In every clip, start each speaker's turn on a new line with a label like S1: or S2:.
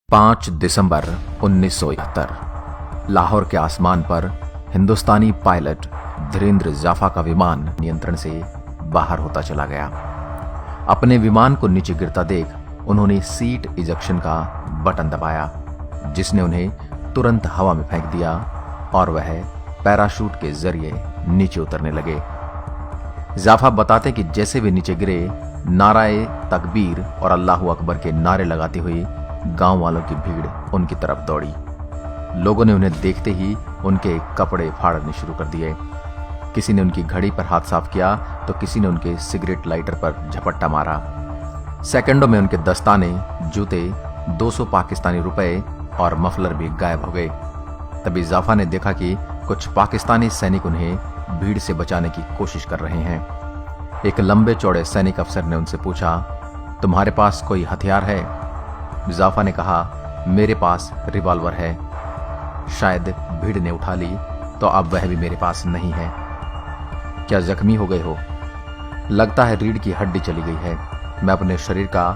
S1: 5 दिसंबर 1971 लाहौर के आसमान पर हिंदुस्तानी पायलट धीरेन्द्र जाफा का विमान नियंत्रण से बाहर होता चला गया। अपने विमान को नीचे गिरता देख उन्होंने सीट इजेक्शन का बटन दबाया, जिसने उन्हें तुरंत हवा में फेंक दिया और वह पैराशूट के जरिए नीचे उतरने लगे। जाफा बताते कि जैसे वे नीचे गिरे, नाराए तकबीर और अल्लाहू अकबर के नारे लगाते हुए गांव वालों की भीड़ उनकी तरफ दौड़ी। लोगों ने उन्हें देखते ही उनके कपड़े फाड़ने शुरू कर दिए। किसी ने उनकी घड़ी पर हाथ साफ किया तो किसी ने उनके सिगरेट लाइटर पर झपट्टा मारा। सेकंडों में उनके दस्ताने, जूते, 200 पाकिस्तानी रुपए और मफलर भी गायब हो गए। तभी जाफा ने देखा कि कुछ पाकिस्तानी सैनिक उन्हें भीड़ से बचाने की कोशिश कर रहे हैं। एक लंबे चौड़े सैनिक अफसर ने उनसे पूछा, तुम्हारे पास कोई हथियार है? जाफा ने कहा, मेरे पास रिवॉल्वर है। शायद भीड़ ने उठा ली तो अब वह भी मेरे पास नहीं है। क्या जख्मी हो गए हो? लगता है रीढ़ की हड्डी चली गई है। मैं अपने शरीर का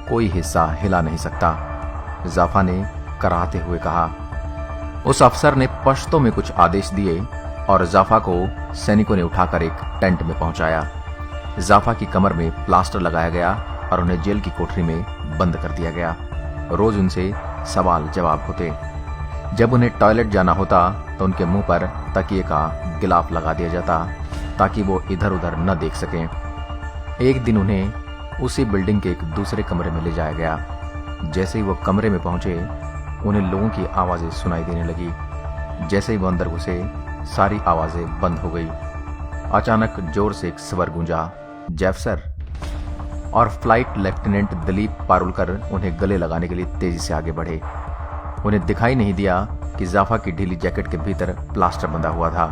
S1: कोई हिस्सा हिला नहीं सकता, जाफा ने कराहते हुए कहा। उस अफसर ने पश्तो में कुछ आदेश दिए और जाफा को सैनिकों ने उठाकर एक टेंट में पहुंचाया। जाफा की कमर में प्लास्टर लगाया गया और उन्हें जेल की कोठरी में बंद कर दिया गया। रोज उनसे सवाल जवाब होते। जब उन्हें टॉयलेट जाना होता तो उनके मुंह पर तकिए का गिलाफ लगा दिया जाता ताकि वो इधर उधर न देख सकें। एक दिन उन्हें उसी बिल्डिंग के एक दूसरे कमरे में ले जाया गया। जैसे ही वो कमरे में पहुंचे, उन्हें लोगों की आवाजें सुनाई देने लगी। जैसे ही वो अंदर घुसे, सारी आवाजें बंद हो गई। अचानक जोर से एक स्वर गूंजा, जैफ सर। और फ्लाइट लेफ्टिनेंट दिलीप पारुलकर उन्हें गले लगाने के लिए तेजी से आगे बढ़े। उन्हें दिखाई नहीं दिया कि जाफा की ढीली जैकेट के भीतर प्लास्टर बंधा हुआ था।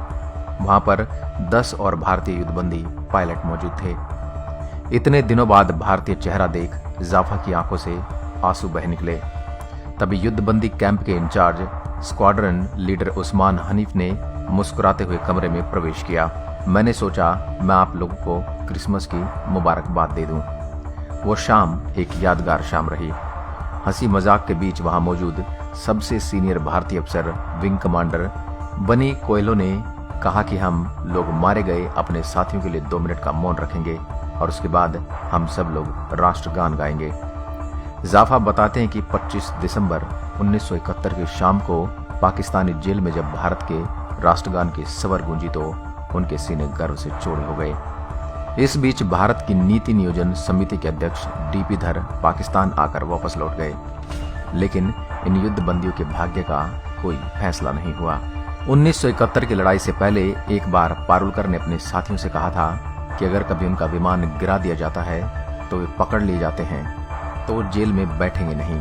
S1: वहां पर 10 और भारतीय युद्धबंदी पायलट मौजूद थे। इतने दिनों बाद भारतीय चेहरा देख जाफा की आंखों से आंसू बह निकले। तभी युद्धबंदी कैंप के incharge squadron leader Usman Hanif ने मुस्कुराते हुए कमरे में प्रवेश किया। मैंने सोचा मैं आप लोगों को क्रिसमस की मुबारकबाद दे दूं। वो शाम एक यादगार शाम रही। हंसी मजाक के बीच वहां मौजूद सबसे सीनियर भारतीय अफसर विंग कमांडर बनी कोयलो ने कहा कि हम लोग मारे गए अपने साथियों के लिए 2 मिनट का मौन रखेंगे और उसके बाद हम सब लोग राष्ट्रगान गाएंगे। जाफा बताते हैं कि 25 दिसंबर 1971 की शाम को पाकिस्तानी जेल में जब भारत के राष्ट्रगान की स्वर गूंजी तो उनके सीने गर्व से चौड़े हो गए। इस बीच भारत की नीति नियोजन समिति के अध्यक्ष डीपी धर पाकिस्तान आकर वापस लौट गए, लेकिन इन युद्ध बंदियों के भाग्य का कोई फैसला नहीं हुआ। 1971 की लड़ाई से पहले एक बार पारुलकर ने अपने साथियों से कहा था कि अगर कभी उनका विमान गिरा दिया जाता है तो वे पकड़ लिए जाते हैं, तो वो जेल में बैठेंगे नहीं,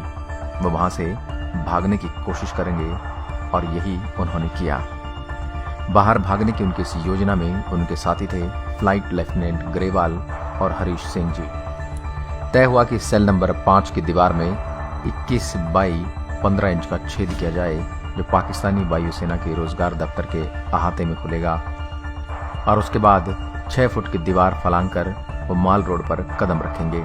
S1: वो वहां से भागने की कोशिश करेंगे। और यही उन्होंने किया। बाहर भागने की उनकी इस योजना में उनके साथी थे फ्लाइट लेफ्टिनेंट ग्रेवाल और हरीश सिंह जी। तय हुआ कि सेल नंबर 5 की दीवार में 21 बाई 15 इंच का छेद किया जाए, जो पाकिस्तानी वायुसेना के रोजगार दफ्तर के अहाते में खुलेगा, और उसके बाद 6 फुट की दीवार फलांग कर वो माल रोड पर कदम रखेंगे।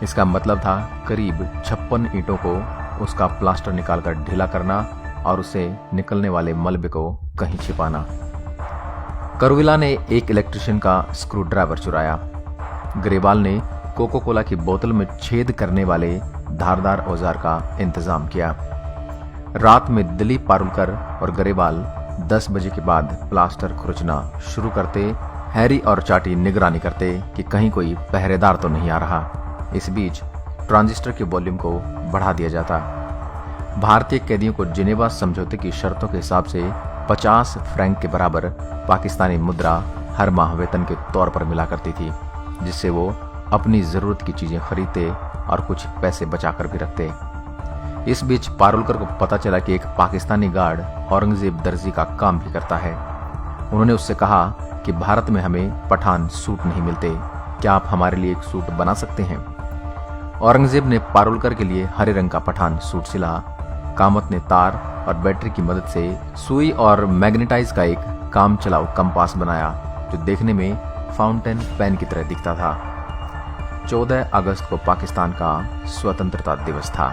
S1: इसका मतलब था करीब 56 ईंटों को उसका प्लास्टर निकालकर ढीला करना और उसे निकलने वाले मलबे को कहीं छिपाना। करविला ने एक इलेक्ट्रिशियन का स्क्रू ड्राइवर चुराया। ग्रेवाल ने कोको कोला की बोतल में छेद करने वाले धारदार औजार का इंतजाम किया। रात में दिलीप पारुलकर और ग्रेवाल 10 बजे के बाद प्लास्टर खुरचना शुरू करते। हैरी और चाटी निगरानी करते कि कहीं कोई पहरेदार तो नहीं आ रहा। इस बीच ट्रांजिस्टर के वॉल्यूम को बढ़ा दिया जाता। भारतीय कैदियों को जिनेवा समझौते की शर्तों के हिसाब से 50 फ्रैंक के बराबर पाकिस्तानी मुद्रा हर माह वेतन के तौर पर मिला करती थी, जिससे वो अपनी जरूरत की चीजें खरीदते और कुछ पैसे बचाकर भी रखते। इस बीच पारुलकर को पता चला कि एक पाकिस्तानी गार्ड औरंगजेब दर्जी का काम भी करता है। उन्होंने उससे कहा कि भारत में हमें पठान सूट नहीं मिलते, क्या आप हमारे लिए एक सूट बना सकते हैं? औरंगजेब ने पारुलकर के लिए हरे रंग का पठान सूट सिला। कामत ने तार और बैटरी की मदद से सुई और मैग्नेटाइज का एक काम चलाऊ कंपास बनाया, जो देखने में फाउंटेन पेन की तरह दिखता था। 14 अगस्त को पाकिस्तान का स्वतंत्रता दिवस था।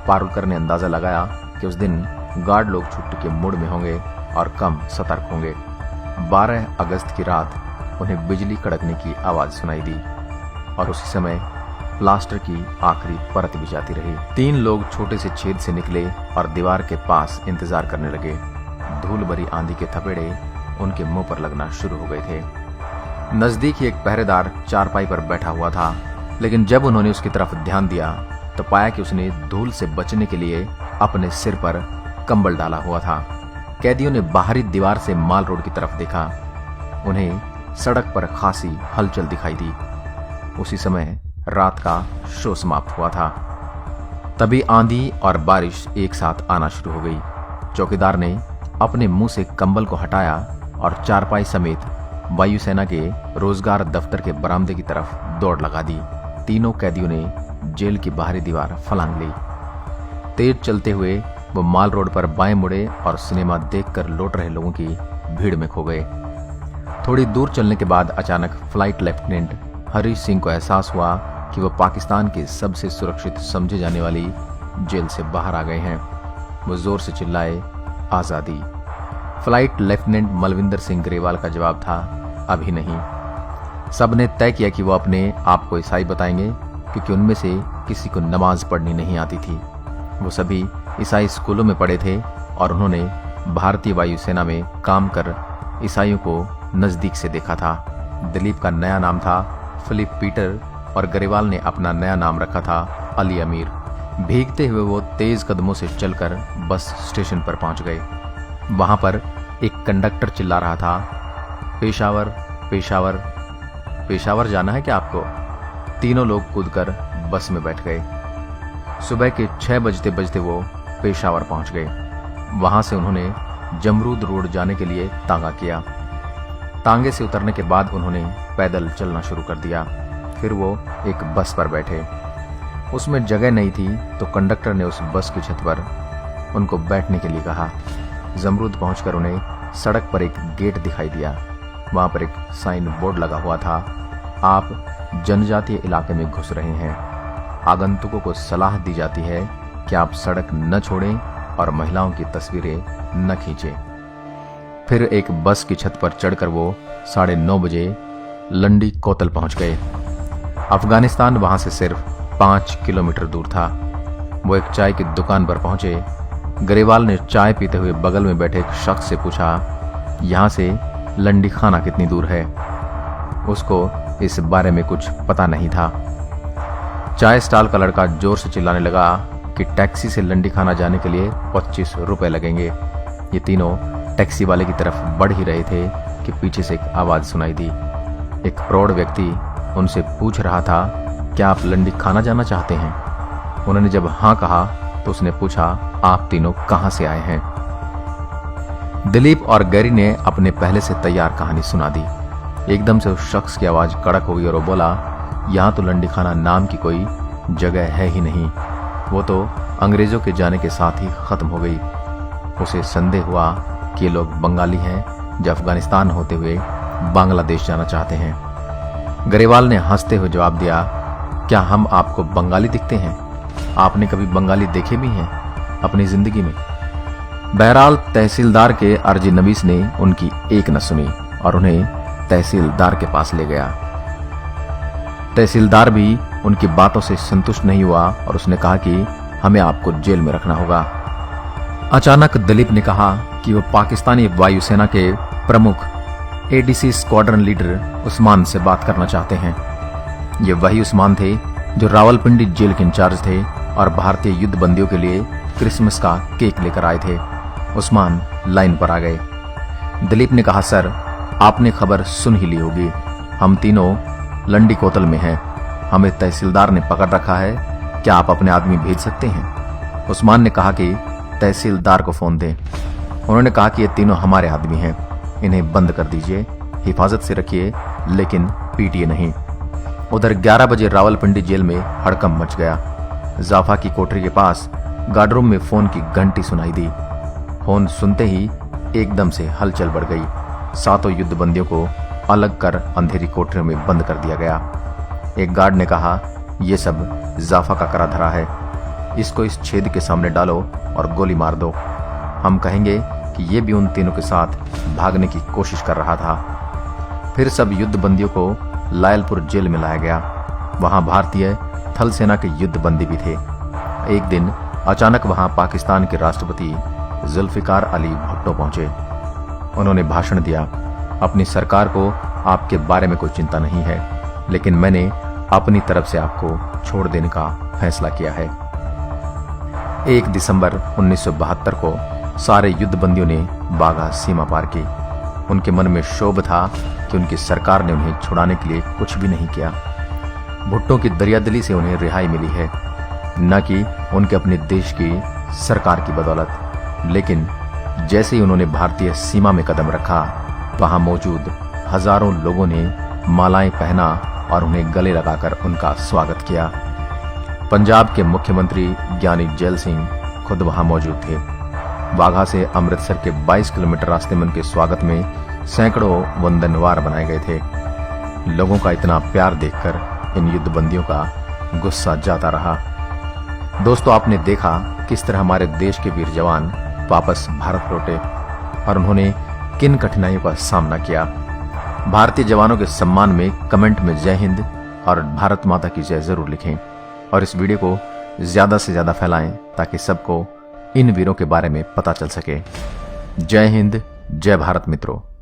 S1: पारुलकर ने अंदाजा लगाया कि उस दिन गार्ड लोग छुट्टी के मूड में होंगे और कम सतर्क होंगे। 12 अगस्त की रात उन्हें बिजली कड़कने की आवाज सुनाई दी और उसी समय प्लास्टर की आखिरी परत बिछाती रही। 3 लोग छोटे से छेद से निकले और दीवार के पास इंतजार करने लगे। धूल भरी आंधी के थपेड़े उनके मुंह पर लगना शुरू हो गए थे। नजदीक ही एक पहरेदार चारपाई पर बैठा हुआ था, लेकिन जब उन्होंने उसकी तरफ ध्यान दिया तो पाया कि उसने धूल से बचने के लिए अपने सिर पर कंबल डाला हुआ था। कैदियों ने बाहरी दीवार से माल रोड की तरफ देखा। उन्हें सड़क पर खासी हलचल दिखाई दी। उसी समय रात का शो समाप्त हुआ था। तभी आंधी और बारिश एक साथ आना शुरू हो गई। चौकीदार ने अपने मुंह से कंबल को हटाया और चारपाई समेत वायुसेना के रोजगार दफ्तर के बरामदे की तरफ दौड़ लगा दी। तीनों कैदियों ने जेल की बाहरी दीवार फलांग ली। तेज चलते हुए वो माल रोड पर बाएं मुड़े और सिनेमा देखकर लौट रहे लोगों की भीड़ में खो गए। थोड़ी दूर चलने के बाद अचानक फ्लाइट लेफ्टिनेंट हरीश सिंह को एहसास हुआ कि वो पाकिस्तान की सबसे सुरक्षित समझे जाने वाली जेल से बाहर आ गए हैं। वो जोर से चिल्लाए, आजादी। फ्लाइट लेफ्टिनेंट मलविंदर सिंह ग्रेवाल का जवाब था, अभी नहीं। सबने तय किया कि वो अपने आप को ईसाई बताएंगे, क्योंकि उनमें से किसी को नमाज पढ़नी नहीं आती थी। वो सभी ईसाई स्कूलों में पढ़े थे और उन्होंने भारतीय वायुसेना में काम कर ईसाइयों को नजदीक से देखा था। दिलीप का नया नाम था फिलिप पीटर और ग्रेवाल ने अपना नया नाम रखा था अली अमीर। भीगते हुए वो तेज कदमों से चलकर बस स्टेशन पर पहुंच गए। वहां पर एक कंडक्टर चिल्ला रहा था, पेशावर पेशावर पेशावर जाना है क्या आपको? तीनों लोग कूदकर बस में बैठ गए। सुबह के 6 बजते बजते वो पेशावर पहुंच गए। वहां से उन्होंने जमरूद रोड जाने के लिए तांगा किया। तांगे से उतरने के बाद उन्होंने पैदल चलना शुरू कर दिया। फिर वो एक बस पर बैठे। उसमें जगह नहीं थी तो कंडक्टर ने उस बस की छत पर उनको बैठने के लिए कहा। जमरूद पहुंचकर उन्हें सड़क पर एक गेट दिखाई दिया। वहां पर एक साइन बोर्ड लगा हुआ था, आप जनजातीय इलाके में घुस रहे हैं। आगंतुकों को सलाह दी जाती है कि आप सड़क न छोड़ें और महिलाओं की तस्वीरें न खींचें। फिर एक बस की छत पर चढ़कर वो 9:30 बजे लंडी कोतल पहुंच गए। अफगानिस्तान वहां से सिर्फ 5 किलोमीटर दूर था। वो एक चाय की दुकान पर पहुंचे। ग्रेवाल ने चाय पीते हुए बगल में बैठे एक शख्स से पूछा, यहां से लंडी खाना कितनी दूर है? उसको इस बारे में कुछ पता नहीं था। चाय स्टॉल का लड़का जोर से चिल्लाने लगा कि टैक्सी से लंडी खाना जाने के लिए 25 रुपए लगेंगे। ये तीनों टैक्सी वाले की तरफ बढ़ ही रहे थे कि पीछे से एक आवाज सुनाई दी। एक प्रौढ़ व्यक्ति उनसे पूछ रहा था, क्या आप लंडी खाना जाना चाहते हैं? उन्होंने जब हाँ कहा तो उसने पूछा, आप तीनों कहां से आए हैं? दिलीप और गैरी ने अपने पहले से तैयार कहानी सुना दी। एकदम से उस शख्स की आवाज कड़क हो गई और वो बोला, यहां तो लंडी खाना नाम की कोई जगह है ही नहीं। वो तो अंग्रेजों के जाने के साथ ही खत्म हो गई। उसे संदेह हुआ कि ये लोग बंगाली हैं जो अफगानिस्तान होते हुए बांग्लादेश जाना चाहते हैं। ग्रेवाल ने हंसते हुए जवाब दिया, क्या हम आपको बंगाली दिखते हैं? आपने कभी बंगाली देखे भी हैं अपनी जिंदगी में? बहरहाल तहसीलदार के अर्जी नवीस ने उनकी एक न सुनी और उन्हें तहसीलदार के पास ले गया। तहसीलदार भी उनकी बातों से संतुष्ट नहीं हुआ और उसने कहा कि हमें आपको जेल में रखना होगा। अचानक दिलीप ने कहा कि वो पाकिस्तानी वायुसेना के प्रमुख एडीसी स्क्वाड्रन लीडर उस्मान से बात करना चाहते हैं। ये वही उस्मान थे जो रावलपिंडी जेल के इंचार्ज थे और भारतीय युद्ध बंदियों के लिए क्रिसमस का केक लेकर आए थे। उस्मान लाइन पर आ गए। दिलीप ने कहा, सर आपने खबर सुन ही ली होगी, हम तीनों लंडी कोतल में हैं। हमें तहसीलदार ने पकड़ रखा है, क्या आप अपने आदमी भेज सकते हैं? उस्मान ने कहा कि तहसीलदार को फोन दें। उन्होंने कहा कि ये तीनों हमारे आदमी हैं, इन्हें बंद कर दीजिए, हिफाजत से रखिए लेकिन पीटिए नहीं। उधर 11 बजे रावलपिंडी जेल में हड़कंप मच गया। जाफा की कोठरी के पास गार्डरूम में फोन की घंटी सुनाई दी। फोन सुनते ही एकदम से हलचल बढ़ गई। 7 युद्ध बंदियों को अलग कर अंधेरी कोठरी में बंद कर दिया गया। एक गार्ड ने कहा, यह सब जाफा का करा धरा है। इसको इस छेद के सामने डालो और गोली मार दो। हम कहेंगे कि ये भी उन तीनों के साथ भागने की कोशिश कर रहा था। फिर सब युद्ध बंदियों को लायलपुर जेल में लाया गया। वहां भारतीय थल सेना के युद्ध बंदी भी थे। एक दिन अचानक वहां पाकिस्तान के राष्ट्रपति जुल्फिकार अली भुट्टो पहुंचे। उन्होंने भाषण दिया, अपनी सरकार को आपके बारे में कोई चिंता नहीं है, लेकिन मैंने अपनी तरफ से आपको छोड़ देने का फैसला किया है। 1 दिसंबर 1972 को सारे युद्ध बंदियों ने बाघा सीमा पार की। उनके मन में क्षोभ था कि उनकी सरकार ने उन्हें छुड़ाने के लिए कुछ भी नहीं किया। भुट्टो की दरियादिली से उन्हें रिहाई मिली है, न कि उनके अपने देश की सरकार की बदौलत। लेकिन जैसे ही उन्होंने भारतीय सीमा में कदम रखा, वहां मौजूद हजारों लोगों ने मालाएं पहना और उन्हें गले लगाकर उनका स्वागत किया। पंजाब के मुख्यमंत्री ज्ञानी जैल सिंह खुद वहां मौजूद थे। वाघा से अमृतसर के 22 किलोमीटर रास्ते में उनके स्वागत में सैकड़ों वंदनवार बनाए गए थे। लोगों का इतना प्यार देखकर इन युद्ध बंदियों का गुस्सा जाता रहा। दोस्तों, आपने देखा किस तरह हमारे देश के वीर जवान वापस भारत लौटे और उन्होंने किन कठिनाइयों का सामना किया। भारतीय जवानों के सम्मान में कमेंट में जय हिंद और भारत माता की जय जरूर लिखें और इस वीडियो को ज्यादा से ज्यादा फैलाएं ताकि सबको इन वीरों के बारे में पता चल सके। जय हिंद, जय भारत मित्रों।